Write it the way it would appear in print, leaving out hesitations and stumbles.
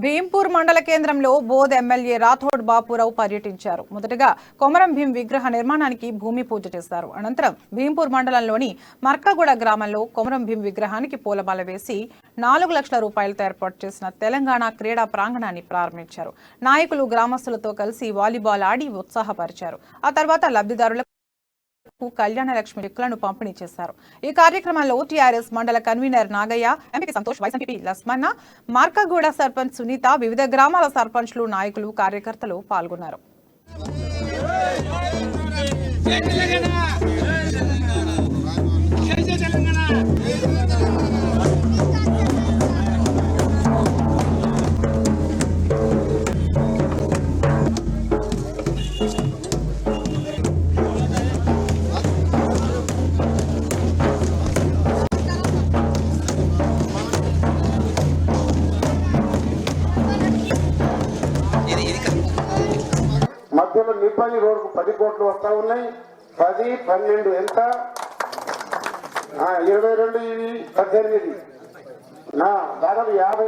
భీంపూర్ మండల కేంద్రంలో బోధ్ ఎమ్మెల్యే రాథోడ్ బాపురావు పర్యటించారు. మొదటగా కొమరం భీం విగ్రహ నిర్మాణానికి భూమి పూజ చేశారు. అనంతరం భీంపూర్ మండలంలోని మర్కగూడ గ్రామంలో కొమరం భీం విగ్రహానికి పూలమాల వేసి 4 లక్షల రూపాయలతో ఏర్పాటు చేసిన తెలంగాణ క్రీడా ప్రాంగణాన్ని ప్రారంభించారు. నాయకులు గ్రామస్తులతో కలిసి వాలీబాల్ ఆడి ఉత్సాహపరిచారు. ఆ తర్వాత లబ్ధిదారులకు కళ్యాణ లక్ష్మి చెక్కులను పంపిణీ చేశారు. ఈ కార్యక్రమంలో టీఆర్ఎస్ మండల convener Nagaiah, MP Santosh, vice MP Lasmanna, Markaguda sarpanch Sunitha, వివిధ గ్రామాల సర్పంచ్లు, నాయకులు, కార్యకర్తలు పాల్గొన్నారు. మధ్యలో నిబ్బంది రోడ్కు 10 కోట్లు వస్తా ఉన్నాయి. 10, 12 ఎంత 22 ఇవి 18 దాదాపు 50.